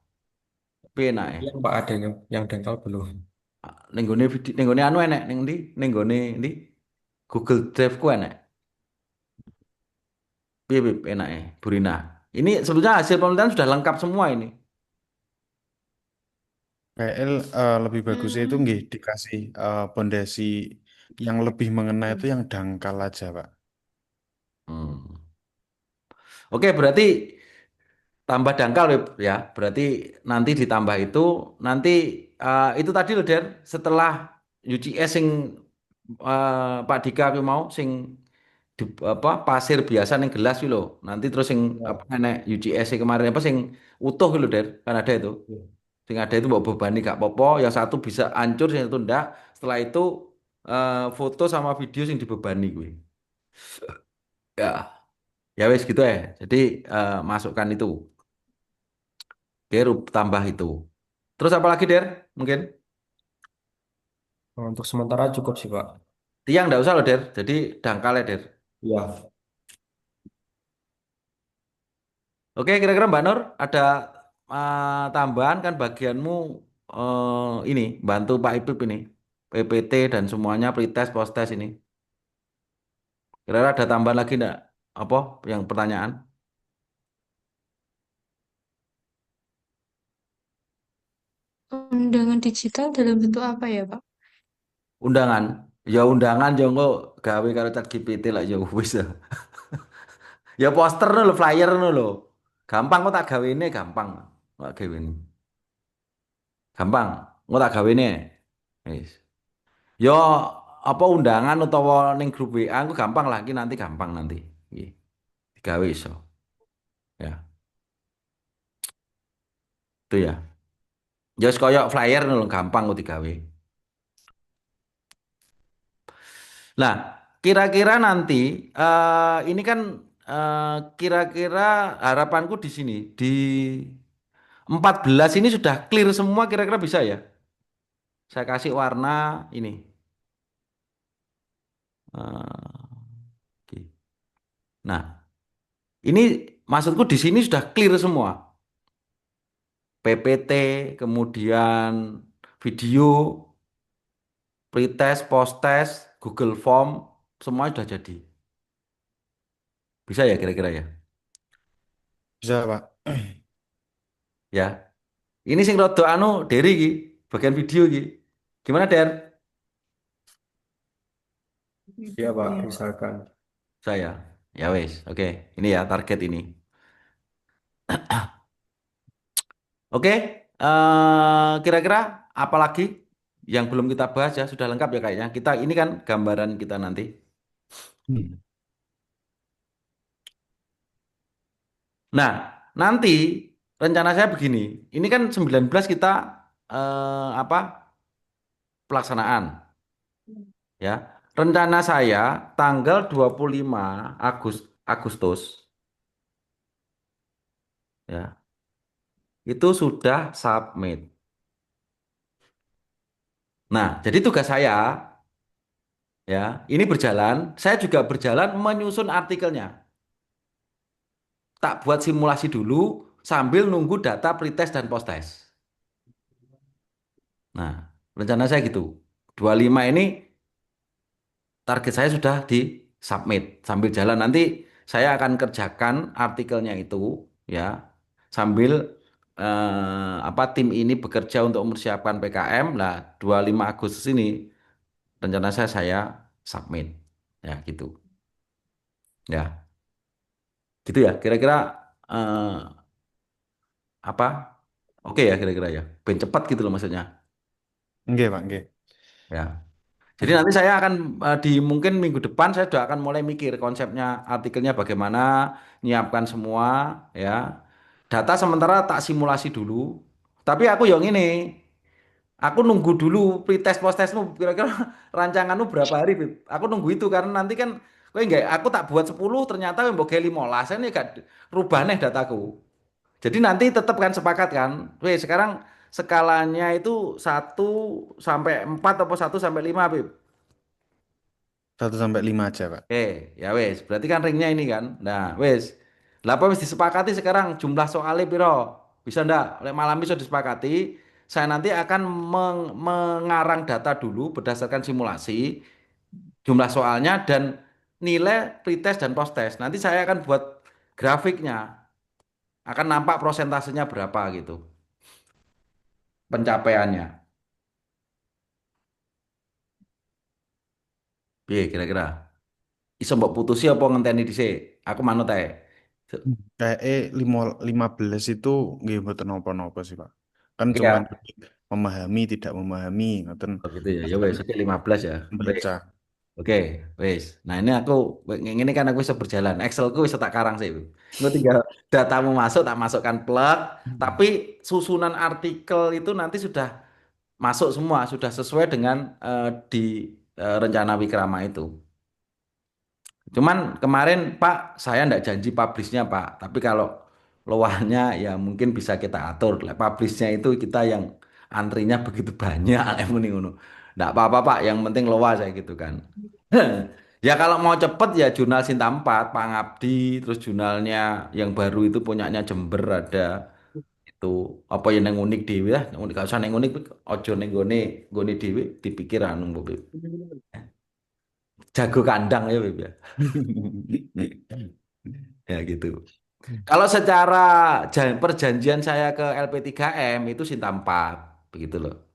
Piye enaknya? Yang Pak adanya, yang dangkal belum. Nenggone video, nenggone anu enek, ning ndi? Nenggone ndi? Google Drive ku enek. Piye, Beb? Enaknya, Burina. Ini sebetulnya hasil penelitian sudah lengkap semua ini. PL lebih bagusnya itu Hmm. nggih dikasih pondasi yang lebih mengena itu yang dangkal aja, Pak. Hmm. Oke, berarti tambah dangkal Beb, ya. Berarti nanti ditambah itu nanti itu tadi loh Der, setelah UCS sing Pak Dika aku mau sing di apa pasir biasa ning gelas iki lho. Nanti terus yang apa Ya. enek UGS -e kemarin apa sing utuh gitu Der, kan ada itu. Sing ada itu mbok bebani gak popo, yang satu bisa hancur, yang satu ndak. Setelah itu foto sama video sing dibebani gue. Ya, ya wes gitu ya. Jadi masukkan itu, Der tambah itu. Terus apa lagi Der? Mungkin Nah, untuk sementara cukup sih, Pak. tiang ndak usah loh Der. Jadi dangkal ya Der. Ya. Oke, kira-kira Mbak Nur ada tambahan kan bagianmu ini bantu Pak Ipip ini PPT dan semuanya pretest posttest ini. Kira-kira ada tambahan lagi enggak? Apa yang pertanyaan? Undangan digital dalam bentuk apa ya, Pak? Undangan. Ya undangan yo engko gawe karo ChatGPT lah ya wis. Ya poster no lho, flyer no lho. Gampang kok tak gawene gampang. Tak gawene. Gampang. Kok tak gawene. Wis. Yo apa undangan utawa ning grup WA ku gampang lah iki nanti gampang nanti. Iki digawe iso. Ya, itu ya. Ya wis koyo flyer no lho gampang kok digawe. Nah, kira-kira nanti ini kan kira-kira harapanku di sini di 14 ini sudah clear semua kira-kira bisa ya? Saya kasih warna ini. Eh, oke. Nah, ini maksudku di sini sudah clear semua. PPT, kemudian video, pretest, posttest, Google Form, semua sudah jadi. Bisa ya kira-kira ya? Bisa, Pak. Ya. Ini sing rada anu Deri iki, bagian video iki. Gimana Der? Iya, Pak, Videonya. misalkan. Saya. Ya wes, oke. Ini ya target ini. Oke, kira-kira apa lagi yang belum kita bahas ya? Sudah lengkap ya kayaknya. Kita ini kan gambaran kita nanti. Hmm. Nah, nanti rencana saya begini. Ini kan 19 kita apa? Pelaksanaan ya. Rencana saya tanggal 25 Agustus ya. Itu sudah submit. Nah, jadi tugas saya ya, ini berjalan, saya juga berjalan menyusun artikelnya. Tak buat simulasi dulu sambil nunggu data pretest dan posttest. Nah, rencana saya gitu. 25 ini target saya sudah di submit sambil jalan. Nanti saya akan kerjakan artikelnya itu ya sambil apa tim ini bekerja untuk mempersiapkan PKM. Lah 25 Agustus ini rencana saya submit. Ya gitu. Ya, gitu ya. Kira-kira eh, apa? Oke ya kira-kira ya. Ben cepat gitu loh maksudnya. Nggih, Pak, nggih. Ya. Jadi nanti saya akan di mungkin minggu depan saya sudah akan mulai mikir konsepnya artikelnya bagaimana, nyiapkan semua ya. Data sementara tak simulasi dulu. Tapi aku yang ini, aku nunggu dulu pretest posttestmu kira-kira rancanganmu berapa hari, Bib? Aku nunggu itu karena nanti kan kowe enggak aku tak buat 10 ternyata mbok ge 15 ini gak rubah nih dataku. Jadi nanti tetap kan sepakat kan. Weh, sekarang skalanya itu 1 sampai 4 atau 1 sampai 5, Bib? 1 sampai 5 aja, Pak. Ya wes, berarti kan ringnya ini kan. Nah, wes. Lah apa wis disepakati sekarang jumlah soalnya piro? Bisa ndak? Oleh malam bisa disepakati. Saya nanti akan mengarang data dulu berdasarkan simulasi jumlah soalnya dan nilai pretest dan posttest. Nanti saya akan buat grafiknya, akan nampak prosentasenya berapa gitu, pencapaiannya. Piye kira-kira? Iso mbok putusi apa ngenteni dhisik? Aku manut ae. Kayak 15 itu nggih mboten napa-napa sih, Pak. Kan cuman Iya. memahami, tidak memahami, ngoten Oh gitu ya. Ya wes, masalah oke 15 ya. Wes. membaca. Oke, wis. Nah ini aku, ini kan aku bisa berjalan. Excelku bisa tak karang sih. Aku tinggal datamu masuk, tak masukkan plug. Tapi susunan artikel itu nanti sudah masuk semua, sudah sesuai dengan di rencana Wikrama itu. Cuman kemarin Pak, saya ndak janji publishnya Pak. Tapi kalau luarnya ya mungkin bisa kita atur. Lah, publishnya itu kita yang antrinya begitu banyak. Muni ngono. Ndak apa-apa Pak, yang penting luas saya gitu kan. Ya kalau mau cepet ya jurnal Sinta 4, Pak Ngabdi, terus jurnalnya yang baru itu punyanya Jember ada itu apa yang neng unik dewe lah, unik gak usah neng unik, ojo neng gone dewe dipikir anu Mbok Beb. Jago kandang ya Beb ya. Ya gitu. Kalau secara perjanjian saya ke LP3M itu Sinta 4 begitu loh.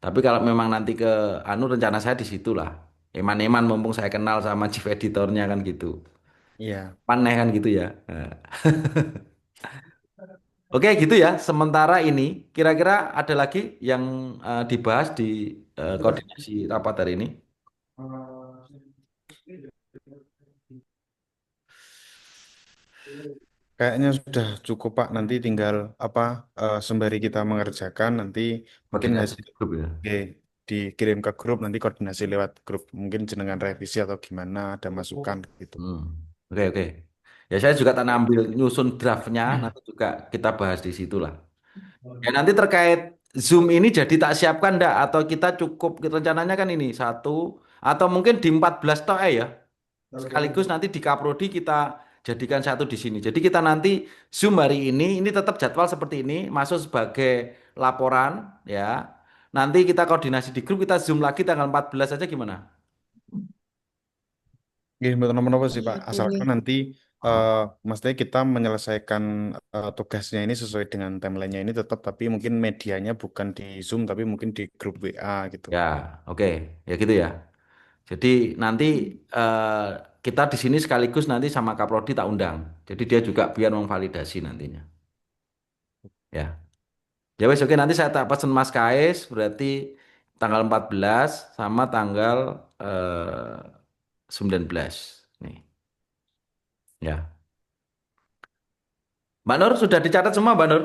Tapi kalau memang nanti ke anu rencana saya di situ lah. Eman-eman mumpung saya kenal sama chief editornya kan gitu. Iya. Aneh kan gitu ya. Nah. Oke gitu ya. Sementara ini kira-kira ada lagi yang dibahas di koordinasi rapat hari ini. Kayaknya sudah cukup Pak. Nanti tinggal apa sembari kita mengerjakan nanti mungkin Koordinasi hasil grup ya. oke, dikirim ke grup nanti koordinasi lewat grup mungkin jenengan revisi atau gimana ada masukan gitu. Hmm. Oke oke. Ya saya juga tak ambil nyusun draftnya. Nanti juga kita bahas di situ lah. Ya nanti terkait Zoom ini jadi tak siapkan enggak atau kita cukup rencananya kan ini satu atau mungkin di 14 toh ya. Sekaligus nanti di Kaprodi kita jadikan satu di sini. Jadi kita nanti Zoom hari ini tetap jadwal seperti ini, masuk sebagai laporan ya. Nanti kita koordinasi di grup, kita Zoom lagi tanggal 14 aja gimana? Oke, betul nomor sih Pak. Oke. Asalkan nanti maksudnya kita menyelesaikan tugasnya ini sesuai dengan timelinenya ini tetap, tapi mungkin medianya bukan di Zoom, tapi mungkin di grup WA gitu. Ya, oke. Ya gitu ya. Jadi nanti eh, kita di sini sekaligus nanti sama Kaprodi tak undang. Jadi dia juga biar memvalidasi nantinya. Ya. Ya wes oke nanti saya tak pesen Mas Kais berarti tanggal 14 sama tanggal 19 nih. Ya. Mbak Nur sudah dicatat semua Mbak Nur?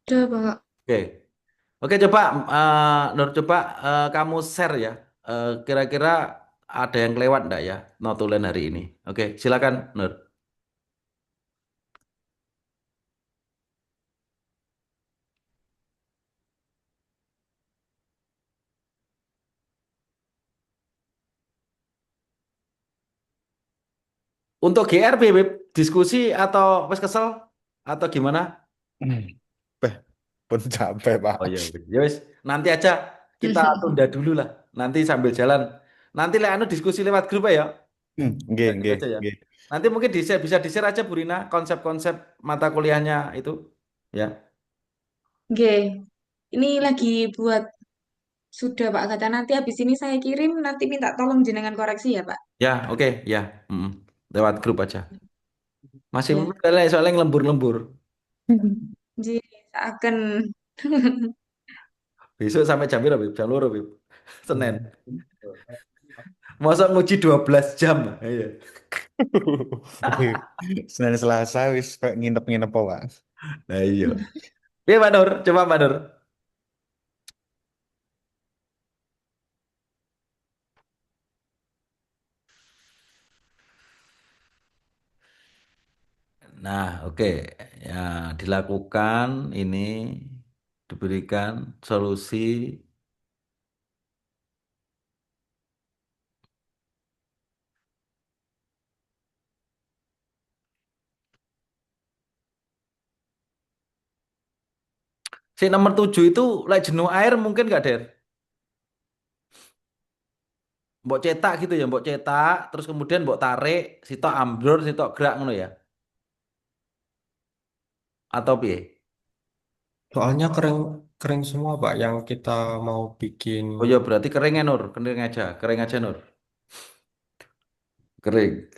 Udah, Pak. Oke. Oke coba Nur coba kamu share ya. Kira-kira ada yang lewat enggak ya notulen hari ini? Oke, silakan Nur. Untuk GR Beb, diskusi atau wes kesel atau gimana? Hmm. Beh, pun capek Pak. Oh iya, ya wes. Nanti aja kita tunda dulu lah. Nanti sambil jalan. Nanti anu diskusi lewat grup ya. Nggih, Ya gitu nggih, aja ya. nggih. Nanti mungkin bisa di-share aja Bu Rina konsep-konsep mata kuliahnya itu. Ya. Oke. Ini lagi buat sudah Pak Kata. Nanti habis ini saya kirim, nanti minta tolong jenengan koreksi ya Pak. Ya, oke, ya. Mm-mm. Lewat grup aja. Masih Ya. soalnya yang lembur-lembur. Jadi akan Besok sampai jam berapa, Bib? Jam berapa, Bib? Senin. Masa nguji 12 jam? Iya. Senin Selasa wis kayak nginep-nginep Pak. Nah, iya. Iya, Pak Nur. Coba, Pak Nur. Nah, oke. Ya, dilakukan ini diberikan solusi. Si nomor 7 itu lek jenuh air mungkin gak, Der? Mbok cetak gitu ya, mbok cetak, terus kemudian mbok tarik, sitok ambrur, sitok gerak ngono ya. Atau piye? Soalnya kering kering semua Pak yang kita mau bikin. Oh ya berarti kering ya Nur, kering aja Nur. Kering.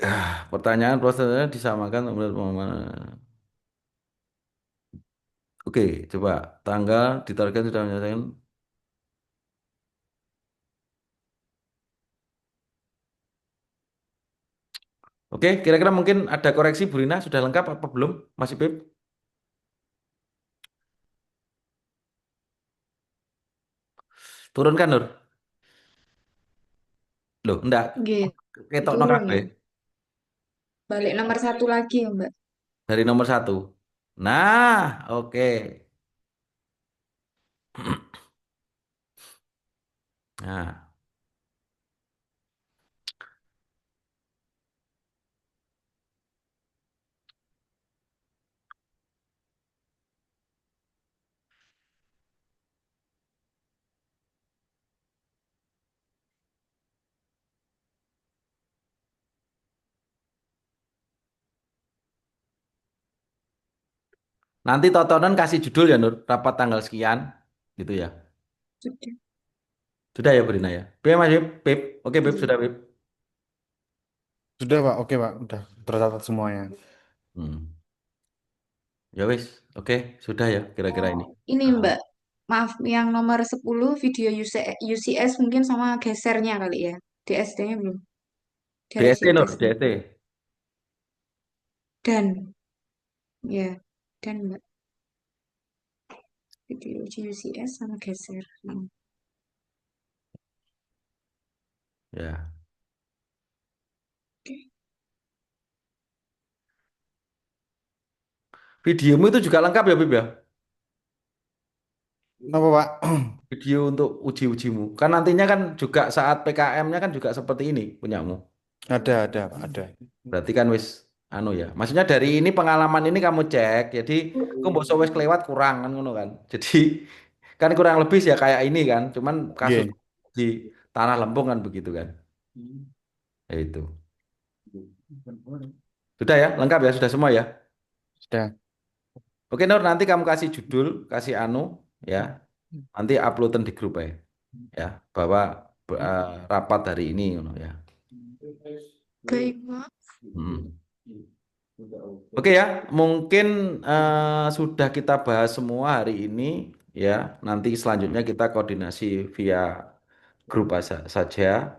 Pertanyaan prosesnya disamakan menurut pemahaman. Oke, coba tanggal ditargetkan sudah menyelesaikan. Oke, kira-kira mungkin ada koreksi Bu Rina sudah lengkap apa belum? Masih Pip? Turunkan Nur. Loh, enggak. Gitu, Ketok no turun kabeh ya. Balik nomor satu lagi ya, Mbak. dari nomor satu. Nah, oke. Nah, nanti tontonan kasih judul ya Nur, rapat tanggal sekian, gitu ya. Sudah. Sudah ya Bu Rina ya. Oke Mas Pip, Pip. Oke Pip, Iya. sudah Pip. Sudah Pak, oke Pak, udah tercatat semuanya. Hmm. Ya wis, oke, sudah ya kira-kira ini. Ini Mbak, maaf yang nomor 10 video UCS mungkin sama gesernya kali ya. DST-nya belum. DST Direction Nur, testnya. DST. Dan, ya, dan Mbak, video UCS sama geser. Ya. Oke. Videomu itu juga lengkap ya Pip ya? Kenapa Pak? Video untuk uji-ujimu. Kan nantinya kan juga saat PKM-nya kan juga seperti ini punyamu. Ada Pak, ada. Berarti kan wis anu ya. Maksudnya dari ini pengalaman ini kamu cek. Jadi kok mbok wis kelewat kurang kan ngono kan. Jadi kan kurang lebih ya kayak ini kan. Cuman kasus Oke, di Tanah Lempung kan begitu kan. Ya itu. Sudah ya, lengkap ya, sudah semua ya. sudah. Oke Nur, nanti kamu kasih judul, kasih anu ya. Nanti uploadan di grup ya bahwa rapat hari ini ngono ya. Baik, Mbak. Hmm. Oke ya, mungkin sudah kita bahas semua hari ini ya. Nanti selanjutnya kita koordinasi via grup saja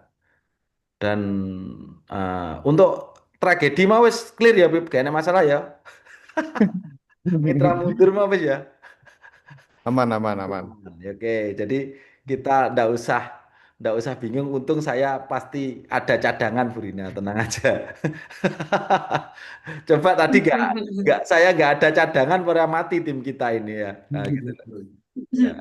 dan untuk tragedi mah wis clear ya, Bib. Gak ada masalah ya. Mitra mundur mah wis ya. Aman, aman, aman. Ya, oke, jadi kita ndak usah bingung. Untung saya pasti ada cadangan, Bu Rina, tenang aja. Coba tadi saya nggak ada cadangan pada mati tim kita ini ya. Nah, gitu. Ya.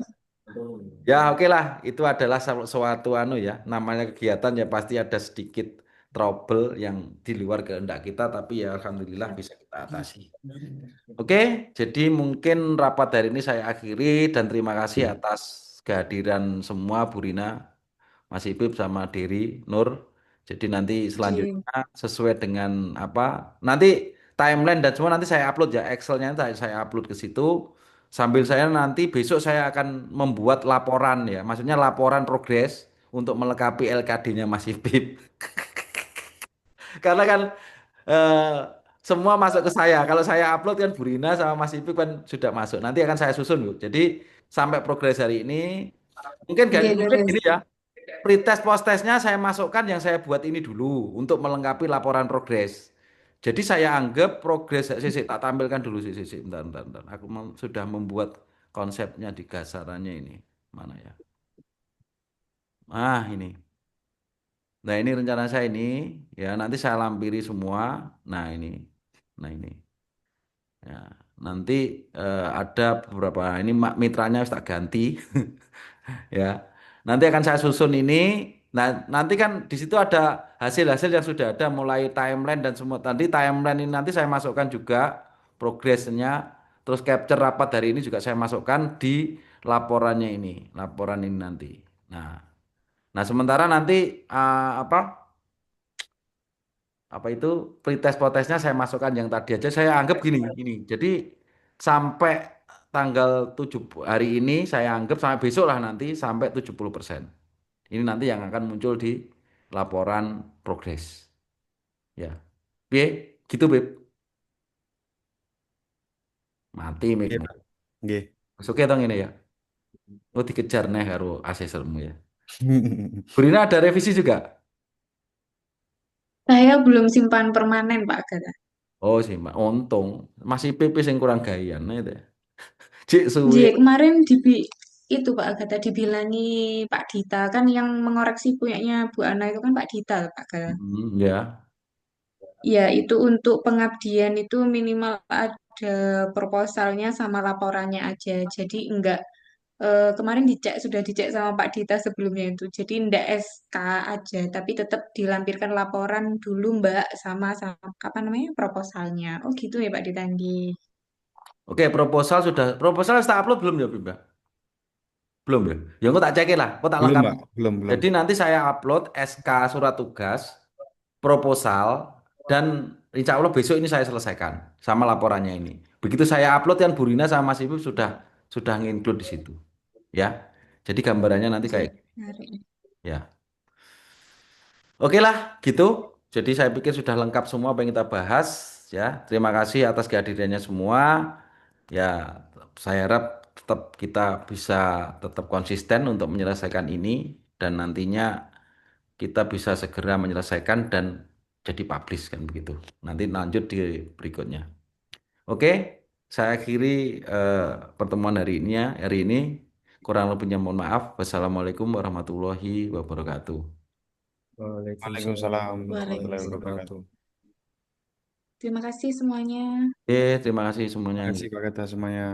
Ya, oke lah. Itu adalah suatu anu ya. Namanya kegiatan ya pasti ada sedikit trouble yang di luar kehendak kita, tapi ya alhamdulillah bisa kita atasi. Oke, jadi mungkin rapat hari ini saya akhiri dan terima kasih atas kehadiran semua Bu Rina, Mas Ipip sama Dery, Nur. Jadi nanti Oke. selanjutnya sesuai dengan apa? Nanti timeline dan semua nanti saya upload ya Excelnya saya upload ke situ. Sambil saya nanti besok saya akan membuat laporan ya, maksudnya laporan progres untuk melengkapi LKD-nya Mas Ipip. Karena kan eh, semua masuk ke saya. Kalau saya upload kan Bu Rina sama Mas Ipip kan sudah masuk. Nanti akan saya susun Bu. Jadi sampai progres hari ini Oke, mungkin beres. gini ya. Pretest post-testnya saya masukkan yang saya buat ini dulu untuk melengkapi laporan progres. Jadi saya anggap progres, tak tampilkan dulu bentar, bentar, bentar. Aku sudah membuat konsepnya di gasarannya ini. Mana ya? Ah, ini. Nah, ini rencana saya ini, ya nanti saya lampiri semua. Nah, ini. Nah, ini. Ya, nanti ada beberapa ini mitranya harus tak ganti. Ya. Nanti akan saya susun ini. Nah, nanti kan di situ ada hasil-hasil yang sudah ada mulai timeline dan semua. Nanti timeline ini nanti saya masukkan juga progresnya, terus capture rapat hari ini juga saya masukkan di laporannya ini, laporan ini nanti. Nah, nah sementara nanti apa itu pretest protesnya saya masukkan yang tadi aja saya anggap gini. Jadi sampai tanggal 7 hari ini saya anggap sampai besok lah nanti sampai 70%. Ini nanti yang akan muncul di laporan progres. Ya. Oke, gitu Beb. Mati Oke, mikmu. Pak. Oke. Oke dong ini ya. Oh dikejar nih karo asesormu ya. Burina ada revisi juga. Saya belum simpan permanen, Pak Agatha. Oh sih, Mbak. Untung masih pipis yang kurang gayan itu. Cik suwe. Jadi kemarin itu Pak Agatha dibilangi Pak Dita kan yang mengoreksi punyanya Bu Ana itu kan Pak Dita, Pak Agatha. Ya. Ya, itu untuk pengabdian itu minimal ada proposalnya sama laporannya aja. Jadi enggak kemarin sudah dicek sama Pak Dita sebelumnya itu. Jadi enggak SK aja, tapi tetap dilampirkan laporan dulu Mbak sama apa namanya proposalnya. Oh gitu ya Pak Dita. Nggih. Oke, proposal sudah upload belum ya, Mbak? Belum ya? Ya aku tak cekin lah, aku tak Belum, lengkap. Mbak. Belum, belum. Jadi nanti saya upload SK surat tugas, proposal, dan insya Allah besok ini saya selesaikan sama laporannya ini. Begitu saya upload kan Bu Rina sama Mas Ibu sudah nginclude di situ, ya. Jadi gambarannya nanti kayak Siap. Menarik. ya. Oke lah, gitu. Jadi saya pikir sudah lengkap semua apa yang kita bahas, ya. Terima kasih atas kehadirannya semua. Ya, saya harap tetap kita bisa tetap konsisten untuk menyelesaikan ini dan nantinya kita bisa segera menyelesaikan dan jadi publish kan begitu. Nanti lanjut di berikutnya. Oke, saya akhiri eh, pertemuan hari ini. Kurang lebihnya mohon maaf. Wassalamualaikum warahmatullahi wabarakatuh. Waalaikumsalam Waalaikumsalam warahmatullahi Waalaikumsalam. wabarakatuh. Terima kasih semuanya. Oke, terima kasih semuanya. Terima kasih Pak Gata semuanya.